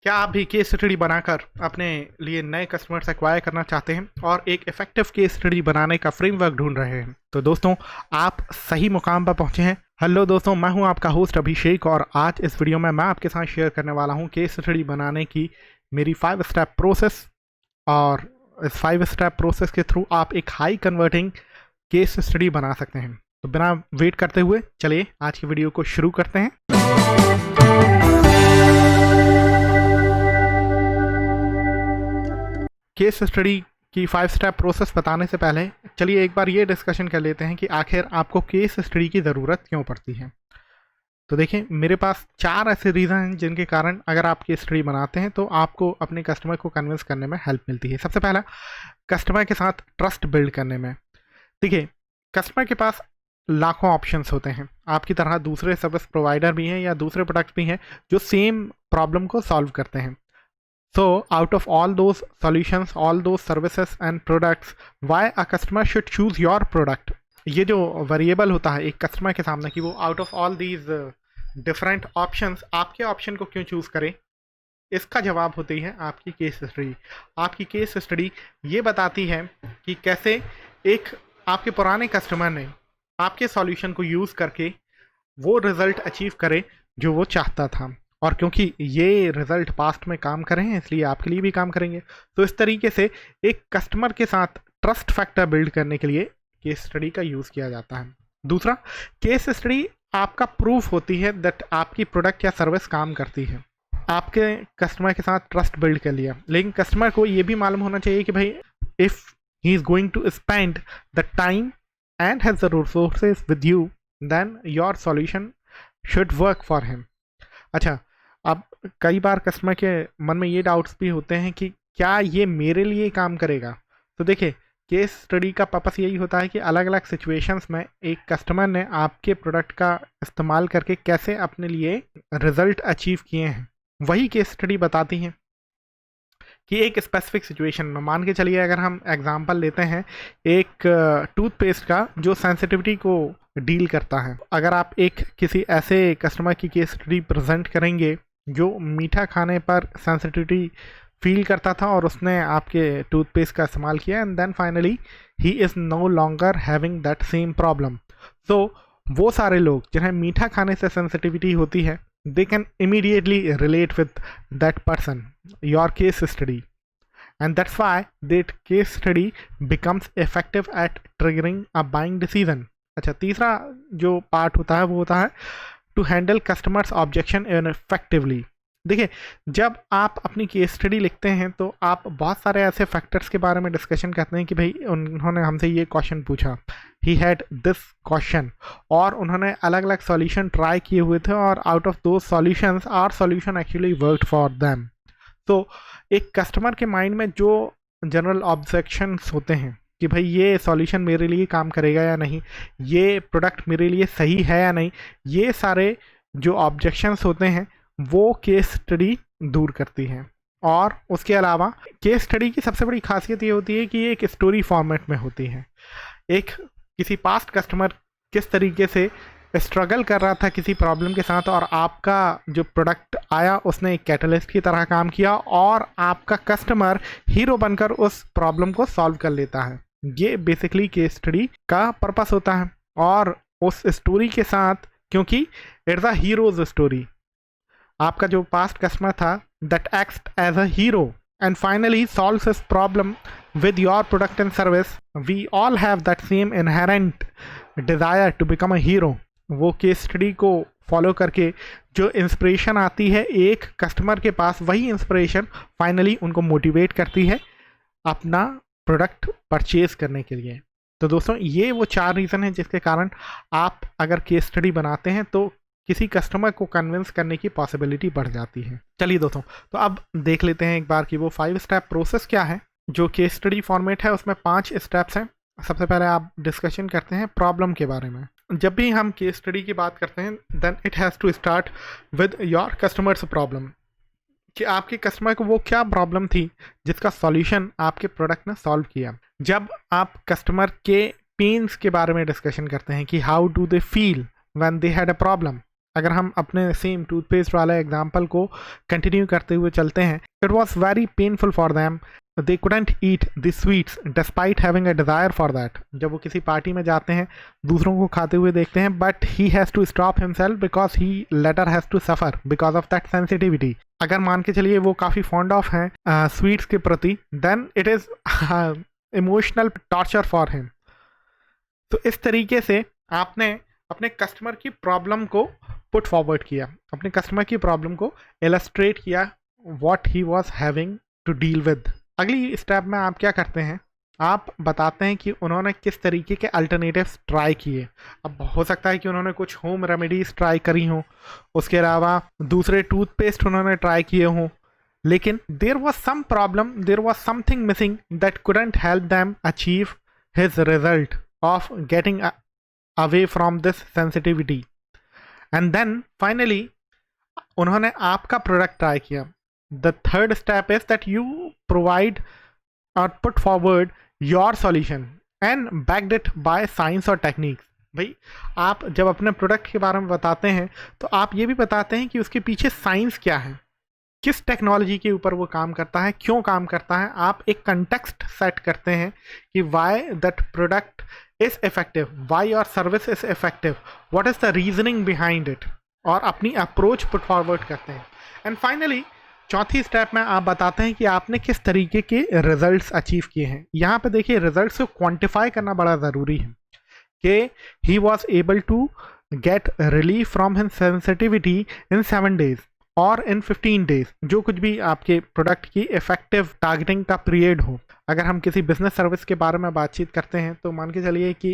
क्या आप भी केस स्टडी बनाकर अपने लिए नए कस्टमर्स एक्वायर करना चाहते हैं और एक इफेक्टिव केस स्टडी बनाने का फ्रेमवर्क ढूंढ रहे हैं? तो दोस्तों, आप सही मुकाम पर पहुंचे हैं। हेलो दोस्तों, मैं हूं आपका होस्ट अभिषेक और आज इस वीडियो में मैं आपके साथ शेयर करने वाला हूं केस स्टडी बनाने की मेरी 5 स्टेप प्रोसेस। और इस 5 स्टेप प्रोसेस के थ्रू आप एक हाई कन्वर्टिंग केस स्टडी बना सकते हैं। तो बिना वेट करते हुए चलिए आज की वीडियो को शुरू करते हैं। केस स्टडी की 5 स्टेप प्रोसेस बताने से पहले चलिए एक बार ये डिस्कशन कर लेते हैं कि आखिर आपको केस स्टडी की ज़रूरत क्यों पड़ती है। तो देखिए, मेरे पास 4 ऐसे रीज़न हैं जिनके कारण अगर आप केस स्टडी बनाते हैं तो आपको अपने कस्टमर को कन्विंस करने में हेल्प मिलती है। सबसे पहला, कस्टमर के साथ ट्रस्ट बिल्ड करने में। देखिए, कस्टमर के पास लाखों ऑप्शंस होते हैं। आपकी तरह दूसरे सर्विस प्रोवाइडर भी हैं या दूसरे प्रोडक्ट भी हैं जो सेम प्रॉब्लम को सॉल्व करते हैं। So, out of all those solutions, all those services and products, why a customer should choose your product? ये जो वेरिएबल होता है एक कस्टमर के सामने कि वो out of all these different options आपके ऑप्शन को क्यों चूज करे, इसका जवाब होती है आपकी केस स्टडी। आपकी केस स्टडी ये बताती है कि कैसे एक आपके पुराने कस्टमर ने आपके सॉल्यूशन को यूज़ करके वो रिजल्ट अचीव करे जो वो चाहता था। और क्योंकि ये रिजल्ट पास्ट में काम करे हैं इसलिए आपके लिए भी काम करेंगे। तो इस तरीके से एक कस्टमर के साथ ट्रस्ट फैक्टर बिल्ड करने के लिए केस स्टडी का यूज़ किया जाता है। दूसरा, केस स्टडी आपका प्रूफ होती है दैट आपकी प्रोडक्ट या सर्विस काम करती है। आपके कस्टमर के साथ ट्रस्ट बिल्ड कर लिया, लेकिन कस्टमर को ये भी मालूम होना चाहिए कि भाई if he is going to spend the time and has the resources with you, then your solution should work for him. अच्छा, अब कई बार कस्टमर के मन में ये डाउट्स भी होते हैं कि क्या ये मेरे लिए काम करेगा। तो देखिए, केस स्टडी का पर्पस यही होता है कि अलग अलग सिचुएशंस में एक कस्टमर ने आपके प्रोडक्ट का इस्तेमाल करके कैसे अपने लिए रिजल्ट अचीव किए हैं, वही केस स्टडी बताती हैं। कि एक स्पेसिफिक सिचुएशन में मान के चलिए, अगर हम एग्जांपल लेते हैं एक टूथपेस्ट का जो सेंसिटिविटी को डील करता है। अगर आप एक किसी ऐसे कस्टमर की केस स्टडी प्रेजेंट करेंगे जो मीठा खाने पर सेंसिटिविटी फील करता था और उसने आपके टूथपेस्ट का इस्तेमाल किया and then finally he is no longer having that same problem. So वो सारे लोग जिन्हें मीठा खाने से सेंसिटिविटी होती है, they can immediately relate with that person, your case study, and that's why that case study becomes effective at triggering a buying decision. अच्छा, तीसरा जो पार्ट होता है वो होता है to handle customers objection effectively. देखिए, जब आप अपनी केस स्टडी लिखते हैं तो आप बहुत सारे ऐसे फैक्टर्स के बारे में डिस्कशन करते हैं कि भाई उन्होंने हमसे ये क्वेश्चन पूछा, ही हैड दिस क्वेश्चन, और उन्होंने अलग अलग सॉल्यूशन ट्राई किए हुए थे और आउट ऑफ दो solutions our solution actually worked for them. तो एक कस्टमर के माइंड में जो जनरल ऑब्जेक्शंस होते हैं कि भाई ये सॉल्यूशन मेरे लिए काम करेगा या नहीं, ये प्रोडक्ट मेरे लिए सही है या नहीं, ये सारे जो ऑब्जेक्शंस होते हैं वो केस स्टडी दूर करती है। और उसके अलावा केस स्टडी की सबसे बड़ी खासियत ये होती है कि ये एक स्टोरी फॉर्मेट में होती है। एक किसी पास्ट कस्टमर किस तरीके से स्ट्रगल कर रहा था किसी प्रॉब्लम के साथ और आपका जो प्रोडक्ट आया उसने एक कैटलिस्ट की तरह काम किया और आपका कस्टमर हीरो बनकर उस प्रॉब्लम को सॉल्व कर लेता है। ये बेसिकली केस स्टडी का पर्पस होता है। और उस स्टोरी के साथ, क्योंकि इट्स अ हीरोज स्टोरी, आपका जो पास्ट कस्टमर था that act as a hero and finally solves his problem with your product and service, we all have that same inherent desire to become a hero। वो case study को follow करके जो inspiration आती है एक customer के पास, वही inspiration finally उनको मोटिवेट करती है अपना प्रोडक्ट परचेज करने के लिए। तो दोस्तों, ये वो 4 रीज़न हैं जिसके कारण आप अगर केस स्टडी बनाते हैं तो किसी कस्टमर को कन्विंस करने की पॉसिबिलिटी बढ़ जाती है। चलिए दोस्तों, तो अब देख लेते हैं एक बार कि वो 5 स्टेप प्रोसेस क्या है। जो केस स्टडी फॉर्मेट है उसमें 5 स्टेप्स हैं। सबसे पहले आप डिस्कशन करते हैं प्रॉब्लम के बारे में। जब भी हम केस स्टडी की बात करते हैं then it has to start with your customers problem, कि आपके कस्टमर को वो क्या प्रॉब्लम थी जिसका सॉल्यूशन आपके प्रोडक्ट ने सॉल्व किया। जब आप कस्टमर के पेन्स के बारे में डिस्कशन करते हैं कि how do they feel when they had a problem, अगर हम अपने सेम टूथपेस्ट वाला एग्जाम्पल को कंटिन्यू करते हुए चलते हैं, it was very painful for them, they couldn't eat the sweets despite having a desire for that. जब वो किसी पार्टी में जाते हैं, दूसरों को खाते हुए देखते हैं, but he has to stop himself because he later has to suffer because of that sensitivity. अगर मान के चलिए वो काफ़ी फॉन्ड ऑफ हैं स्वीट्स के प्रति, then it is emotional torture for him. तो इस तरीके से आपने अपने कस्टमर की प्रॉब्लम को पुट फॉरवर्ड किया, अपने कस्टमर की प्रॉब्लम को इलस्ट्रेट किया, what he was having to deal with. अगली स्टेप में आप क्या करते हैं, आप बताते हैं कि उन्होंने किस तरीके के अल्टरनेटिव्स ट्राई किए। अब हो सकता है कि उन्होंने कुछ होम रेमेडीज ट्राई करी हों, उसके अलावा दूसरे टूथपेस्ट उन्होंने ट्राई किए हों, लेकिन there was some problem, there was something missing that couldn't help them achieve his result of getting away from this sensitivity. And then finally उन्होंने आपका प्रोडक्ट ट्राई किया। The third step is that you provide और put forward your solution and backed it by science और techniques. भाई आप जब अपने product के बारे में बताते हैं तो आप ये भी बताते हैं कि उसके पीछे साइंस क्या है, किस टेक्नोलॉजी के ऊपर वो काम करता है, क्यों काम करता है। आप एक कंटेक्स्ट सेट करते हैं कि why that product is effective, why your service is effective, what is the reasoning behind it, और अपनी अप्रोच पुट फॉरवर्ड करते हैं। एंड फाइनली चौथी स्टेप में आप बताते हैं कि आपने किस तरीके के रिजल्ट्स अचीव किए हैं। यहाँ पे देखिए रिजल्ट्स को क्वांटिफाई करना बड़ा ज़रूरी है कि he was able to get relief from his sensitivity in 7 days और इन 15 days, जो कुछ भी आपके प्रोडक्ट की इफेक्टिव टारगेटिंग का पीरियड हो। अगर हम किसी बिजनेस सर्विस के बारे में बातचीत करते हैं तो मान के चलिए कि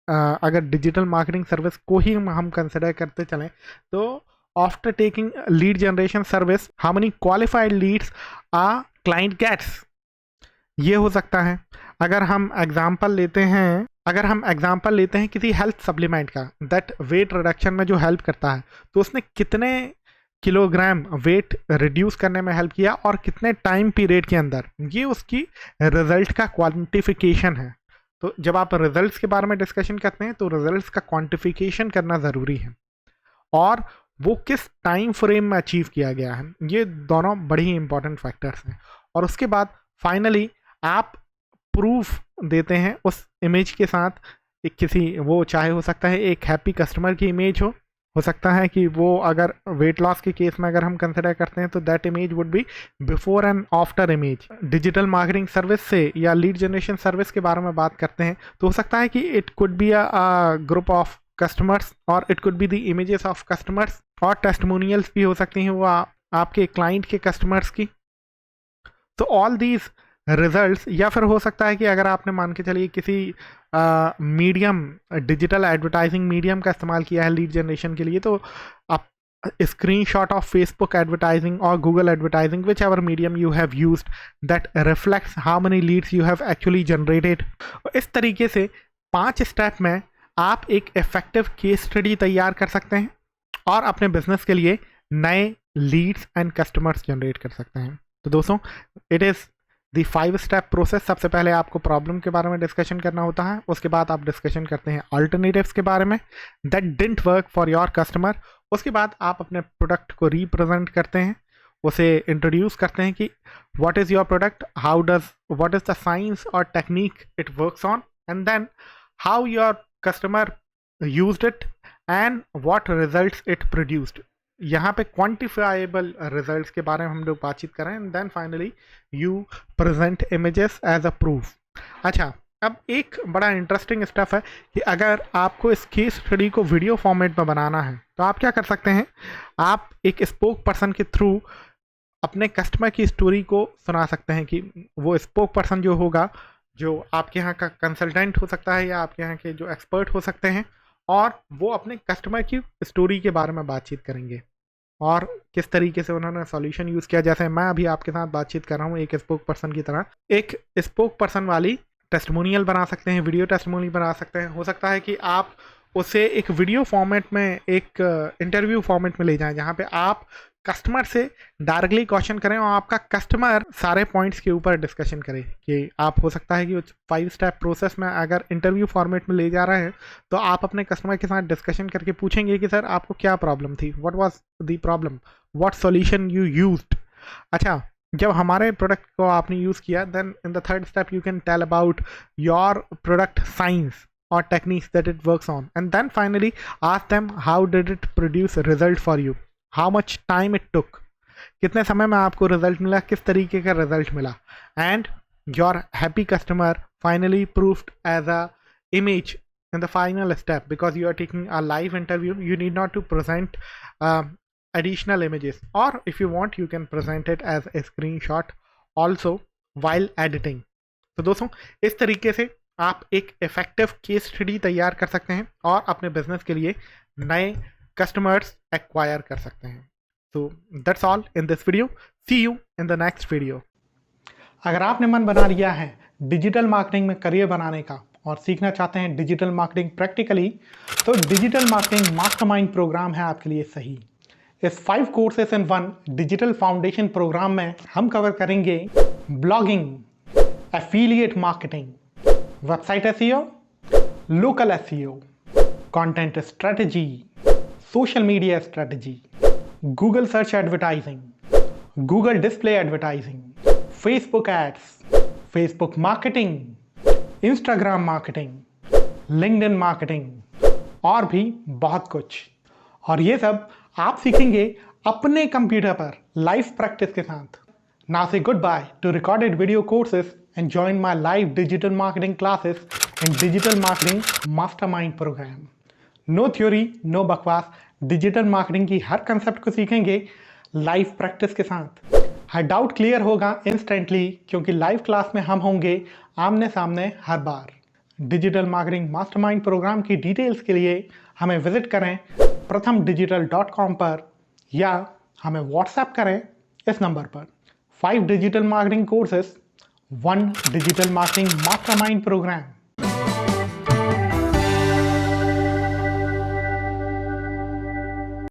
अगर डिजिटल मार्केटिंग सर्विस को ही हम कंसिडर करते चलें तो after taking lead generation service how many qualified leads a client gets, ये हो सकता है। अगर हम एग्जांपल लेते हैं किसी हेल्थ सप्लीमेंट का दैट वेट रिडक्शन में जो हेल्प करता है, तो उसने कितने किलोग्राम वेट रिड्यूस करने में हेल्प किया और कितने टाइम पीरियड के अंदर, ये उसकी रिजल्ट का क्वांटिफिकेशन है। तो जब आप रिजल्ट्स के बारे में डिस्कशन करते हैं तो रिजल्ट्स का क्वांटिफिकेशन करना ज़रूरी है और वो किस टाइम फ्रेम में अचीव किया गया है, ये दोनों बड़ी ही इंपॉर्टेंट फैक्टर्स हैं। और उसके बाद फाइनली आप प्रूफ देते हैं उस इमेज के साथ, एक किसी वो चाहे हो सकता है एक हैप्पी कस्टमर की इमेज हो सकता है कि वो अगर वेट लॉस के केस में अगर हम कंसिडर करते हैं तो that image would be before and after image. Digital marketing service से या लीड जनरेशन सर्विस के बारे में बात करते हैं तो हो सकता है कि it could be a group of customers और it could be the images of customers, और टेस्टिमोनियल्स भी हो सकती हैं वो आपके क्लाइंट के कस्टमर्स की। तो ऑल दीज रिजल्ट्स, या फिर हो सकता है कि अगर आपने मान के चलिए किसी मीडियम डिजिटल एडवर्टाइजिंग मीडियम का इस्तेमाल किया है लीड जनरेशन के लिए, तो आप स्क्रीनशॉट ऑफ फेसबुक एडवर्टाइजिंग और Google advertising, which ever medium you have used, that reflects how many leads you have actually generated. इस तरीके से 5 स्टेप में आप एक इफेक्टिव केस स्टडी तैयार कर सकते हैं और अपने बिजनेस के लिए नए लीड्स एंड कस्टमर्स जनरेट कर सकते हैं। तो दोस्तों, it is the 5 step process. सबसे पहले आपको प्रॉब्लम के बारे में डिस्कशन करना होता है, उसके बाद आप डिस्कशन करते हैं अल्टरनेटिव्स के बारे में that didn't work for your customer. उसके बाद आप अपने प्रोडक्ट को रिप्रेजेंट करते हैं, उसे इंट्रोड्यूस करते हैं कि what is your product, what is the science और technique it works on, and then how your customer used it and what results it produced. यहाँ पे क्वांटिफाइबल रिजल्ट्स के बारे में हम लोग बातचीत करें, and then finally you present images as a proof. अच्छा, अब एक बड़ा इंटरेस्टिंग स्टेप है कि अगर आपको इस केस स्टडी को वीडियो फॉर्मेट में बनाना है तो आप क्या कर सकते हैं, आप एक स्पोक पर्सन के थ्रू अपने कस्टमर की स्टोरी को सुना सकते हैं कि वो स्पोक पर्सन जो होगा, जो आपके यहाँ का कंसल्टेंट हो सकता है या आपके यहाँ के जो एक्सपर्ट हो सकते हैं, और वो अपने कस्टमर की स्टोरी के बारे में बातचीत करेंगे और किस तरीके से उन्होंने सॉल्यूशन यूज़ किया। जैसे मैं अभी आपके साथ बातचीत कर रहा हूँ एक स्पोक पर्सन की तरह, एक स्पोक पर्सन वाली टेस्टिमोनियल बना सकते हैं, वीडियो टेस्टिमोनियल बना सकते हैं। हो सकता है कि आप उसे एक वीडियो फॉर्मेट में, एक इंटरव्यू फॉर्मेट में ले जाएं, जहाँ पे आप कस्टमर से डायरेक्टली क्वेश्चन करें और आपका कस्टमर सारे पॉइंट्स के ऊपर डिस्कशन करे कि आप हो सकता है कि 5 स्टेप प्रोसेस में अगर इंटरव्यू फॉर्मेट में ले जा रहे हैं तो आप अपने कस्टमर के साथ डिस्कशन करके पूछेंगे कि सर आपको क्या प्रॉब्लम थी, what was the problem, what solution you used. अच्छा, जब हमारे प्रोडक्ट को आपने यूज़ किया then in the third step you can tell about your product science or techniques that it works on, and then finally ask them how did it produce a result for you, how much time it took, कितने समय में आपको result मिला, किस तरीके का result मिला, and your happy customer finally proved as a image in the final step because you are taking a live interview. You need not to present additional images, or if you want you can present it as a screenshot also while editing. तो दोस्तों इस तरीके से आप एक effective case study तैयार कर सकते हैं और अपने बिजनेस के लिए नए कस्टमर्स एक्वायर कर सकते हैं। तो that's all in this video, see you in the next video. अगर आपने मन बना लिया है डिजिटल मार्केटिंग में करियर बनाने का और सीखना चाहते हैं डिजिटल मार्केटिंग प्रैक्टिकली, तो डिजिटल मार्केटिंग मास्टरमाइंड प्रोग्राम है आपके लिए सही। इस 5 courses in 1 digital foundation program में हम कवर करेंगे blogging, affiliate marketing, website SEO, local SEO, content strategy, social media strategy, Google search advertising, Google display advertising, Facebook ads, Facebook marketing, Instagram marketing, LinkedIn marketing और भी बहुत कुछ। और ये सब आप सीखेंगे अपने कंप्यूटर पर लाइव प्रैक्टिस के साथ। Now say goodbye to recorded video courses and join my live digital marketing classes and digital marketing mastermind program. No theory, no बकवास, डिजिटल मार्केटिंग की हर कंसेप्ट को सीखेंगे लाइव प्रैक्टिस के साथ। हर डाउट क्लियर होगा instantly क्योंकि लाइव क्लास में हम होंगे आमने सामने हर बार। डिजिटल मार्केटिंग मास्टरमाइंड प्रोग्राम की डिटेल्स के लिए हमें विजिट करें pratham-digital.com पर या हमें व्हाट्सएप करें इस नंबर पर। 5 digital marketing courses, 1 digital marketing mastermind program.